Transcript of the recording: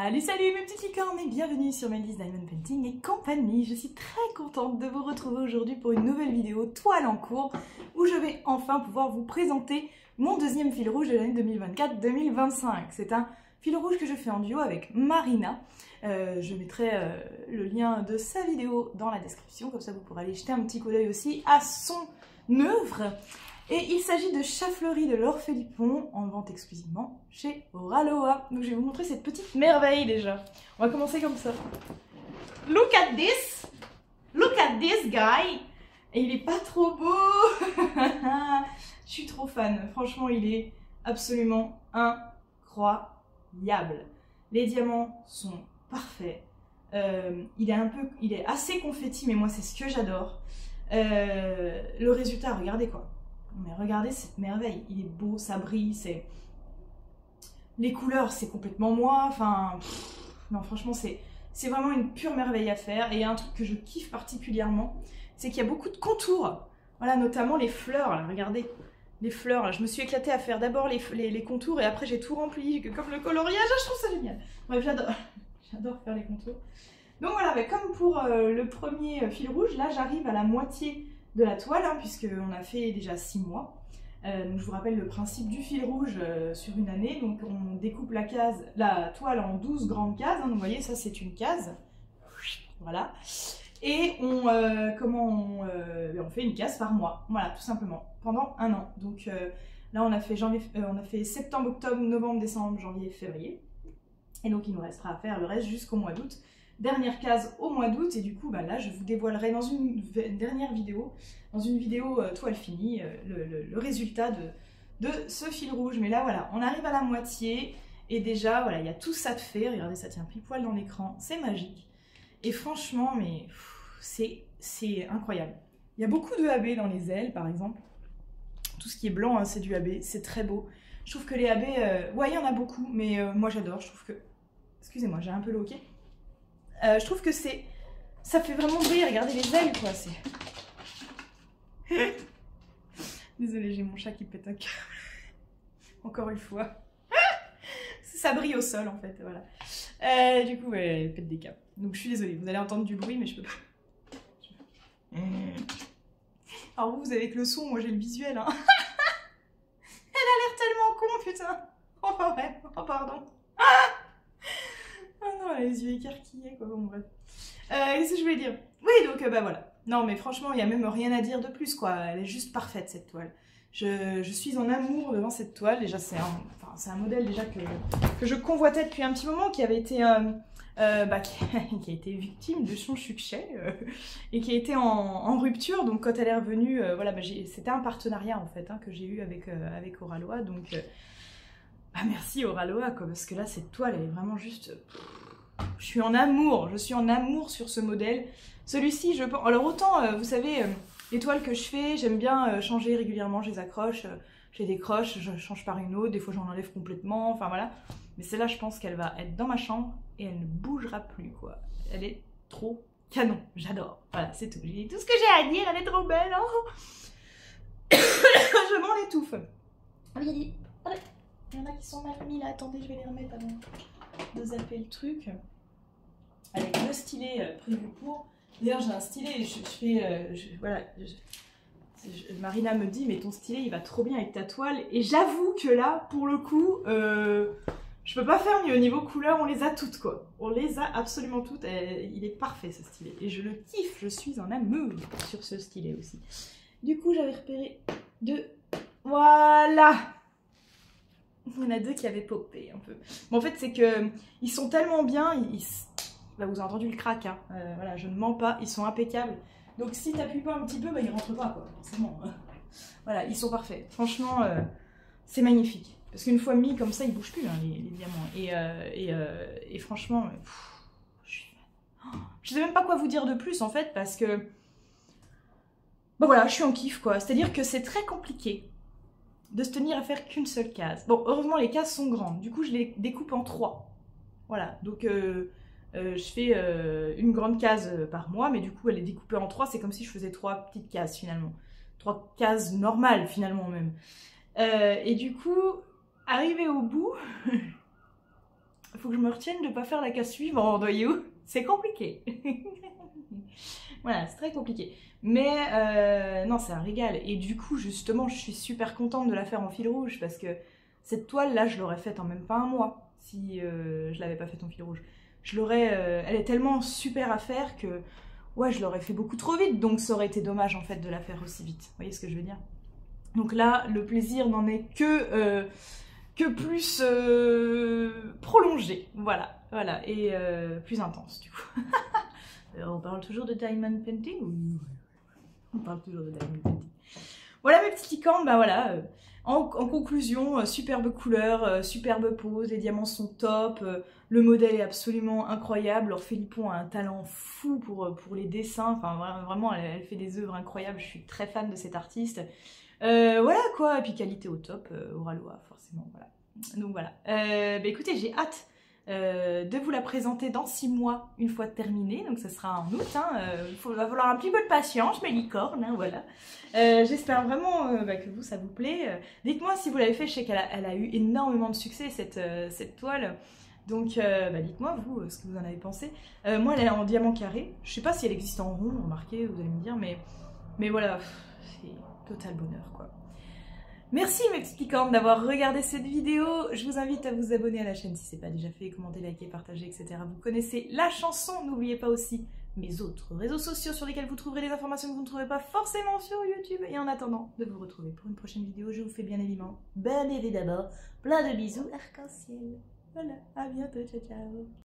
Salut salut mes petites licornes et bienvenue sur Meldy's Diamond Painting et compagnie. Je suis très contente de vous retrouver aujourd'hui pour une nouvelle vidéo toile en cours où je vais enfin pouvoir vous présenter mon deuxième fil rouge de l'année 2024-2025. C'est un fil rouge que je fais en duo avec Marina. Je mettrai le lien de sa vidéo dans la description, comme ça vous pourrez aller jeter un petit coup d'œil aussi à son œuvre. Et il s'agit de Chafleurie de l'Orphée du Pont, en vente exclusivement chez Oraloa. Donc je vais vous montrer cette petite merveille déjà. On va commencer comme ça. Look at this! Look at this guy! Et il est pas trop beau! Je suis trop fan. Franchement, il est absolument incroyable. Les diamants sont parfaits. Il est assez confetti, mais moi c'est ce que j'adore. Le résultat, regardez quoi. Mais regardez cette merveille, il est beau, ça brille, c'est... Les couleurs, c'est complètement moi, enfin... Non, franchement, c'est vraiment une pure merveille à faire. Et il y a un truc que je kiffe particulièrement, c'est qu'il y a beaucoup de contours. Voilà, notamment les fleurs, là, regardez. Les fleurs, là. Je me suis éclatée à faire d'abord les contours et après j'ai tout rempli, comme le coloriage, je trouve ça génial. Bref, j'adore faire les contours. Donc voilà, bah, comme pour le premier fil rouge, là j'arrive à la moitié de la toile, hein, puisqu'on a fait déjà 6 mois. Donc je vous rappelle le principe du fil rouge sur une année. Donc on découpe la toile en 12 grandes cases. Hein, donc vous voyez, ça c'est une case. Voilà. Et on fait une case par mois. Voilà, tout simplement. Pendant un an. Donc là on a fait septembre, octobre, novembre, décembre, janvier, février. Et donc il nous restera à faire le reste jusqu'au mois d'août. Dernière case au mois d'août, et du coup bah là je vous dévoilerai dans une dernière vidéo, toile finie, le résultat de ce fil rouge. Mais là voilà, on arrive à la moitié et déjà voilà, il y a tout ça de fait. Regardez, ça tient pile poil dans l'écran, c'est magique. Et franchement, mais c'est incroyable. Il y a beaucoup de AB dans les ailes par exemple. Tout ce qui est blanc, hein, c'est du AB, c'est très beau. Je trouve que les AB, ouais il y en a beaucoup, mais moi j'adore, je trouve que... Excusez-moi, j'ai un peu loqué. Je trouve que ça fait vraiment briller, regardez les ailes quoi, c'est... Désolée, j'ai mon chat qui pète un câble. Encore une fois. Ça brille au sol en fait, voilà. Du coup, ouais, elle pète des câbles. Donc je suis désolée, vous allez entendre du bruit mais je peux pas. Alors vous avez que le son, moi j'ai le visuel. Hein. Elle a l'air tellement con, putain. Enfin ouais, oh pardon. Ah non, elle a les yeux écarquillés quoi, bon bref. Qu'est-ce que je voulais dire? Oui, donc bah voilà. Non mais franchement, il n'y a même rien à dire de plus quoi, elle est juste parfaite cette toile. Je suis en amour devant cette toile, déjà c'est un modèle déjà que je convoitais depuis un petit moment, qui avait été... qui a été victime de son succès et qui a été en rupture. Donc quand elle est revenue, voilà, c'était un partenariat en fait hein, que j'ai eu avec Oraloa. Donc merci Oraloa quoi, parce que là cette toile elle est vraiment juste... je suis en amour sur ce modèle. Celui-ci je pense... Alors autant vous savez les toiles que je fais, j'aime bien changer régulièrement, je les accroche, je les décroche, je change par une autre, des fois j'en enlève complètement, enfin voilà. Mais celle-là je pense qu'elle va être dans ma chambre et elle ne bougera plus quoi. Elle est trop canon, j'adore. Voilà, c'est tout. J'ai dit tout ce que j'ai à dire, elle est trop belle. Hein. Je m'en étouffe. Il y en a qui sont mal mis là, attendez, je vais les remettre avant de zapper le truc. Avec le stylet prévu pour. D'ailleurs j'ai un stylet, Marina me dit mais ton stylet il va trop bien avec ta toile. Et j'avoue que là, pour le coup, je peux pas faire mieux. Au niveau couleur, on les a toutes quoi. On les a absolument toutes. Il est parfait ce stylet. Et je le kiffe, je suis en amour sur ce stylet aussi. Du coup, j'avais repéré deux. Voilà! Il y en a deux qui avaient popé un peu. Mais en fait, c'est que ils sont tellement bien. Bah, vous avez entendu le crack, hein. Voilà, je ne mens pas. Ils sont impeccables. Donc si t'appuies pas un petit peu, bah, ils rentrent pas quoi. Forcément. Voilà, ils sont parfaits. Franchement, c'est magnifique. Parce qu'une fois mis comme ça, ils bougent plus hein, les diamants. Et franchement, je sais même pas quoi vous dire de plus en fait, parce que bon voilà, je suis en kiff quoi. C'est-à-dire que c'est très compliqué de se tenir à faire qu'une seule case. Bon, heureusement les cases sont grandes. Du coup, je les découpe en 3. Voilà, donc je fais une grande case par mois, mais du coup elle est découpée en 3. C'est comme si je faisais 3 petites cases finalement. 3 cases normales finalement même. Et du coup, arrivé au bout, faut que je me retienne de pas faire la case suivante, voyez-vous. C'est compliqué. Voilà, c'est très compliqué. Mais non, c'est un régal. Et du coup, justement, je suis super contente de la faire en fil rouge parce que cette toile-là, je l'aurais faite en même pas un mois si je l'avais pas faite en fil rouge. Elle est tellement super à faire que ouais, je l'aurais fait beaucoup trop vite. Donc ça aurait été dommage en fait de la faire aussi vite. Vous voyez ce que je veux dire? Donc là, le plaisir n'en est que plus prolongé. Voilà, voilà. Et plus intense du coup. On parle toujours de diamond painting? Oui, on parle toujours de diamond painting. Voilà mes petits licornes, bah voilà. En conclusion, superbe couleur, superbe pose, les diamants sont top, le modèle est absolument incroyable. Laure Philippon a un talent fou pour les dessins, enfin vraiment elle fait des œuvres incroyables, je suis très fan de cette artiste. Voilà quoi, et puis qualité au top, Oraloa forcément, voilà. Donc voilà, bah écoutez, j'ai hâte de vous la présenter dans 6 mois, une fois terminée, donc ça sera en août, hein, va falloir un petit peu de patience, mes licornes, hein, voilà. J'espère vraiment que vous, ça vous plaît. Dites-moi si vous l'avez fait, je sais qu'elle a eu énormément de succès, cette toile, donc dites-moi vous ce que vous en avez pensé. Moi, elle est en diamant carré, je sais pas si elle existe en rond, remarquez, vous allez me dire, mais voilà, c'est total bonheur, quoi. Merci mes petites licornes d'avoir regardé cette vidéo. Je vous invite à vous abonner à la chaîne si ce n'est pas déjà fait, commenter, liker, partager, etc. Vous connaissez la chanson. N'oubliez pas aussi mes autres réseaux sociaux sur lesquels vous trouverez des informations que vous ne trouverez pas forcément sur YouTube. Et en attendant de vous retrouver pour une prochaine vidéo, je vous fais bien évidemment plein de bisous arc-en-ciel. Voilà, à bientôt, ciao ciao.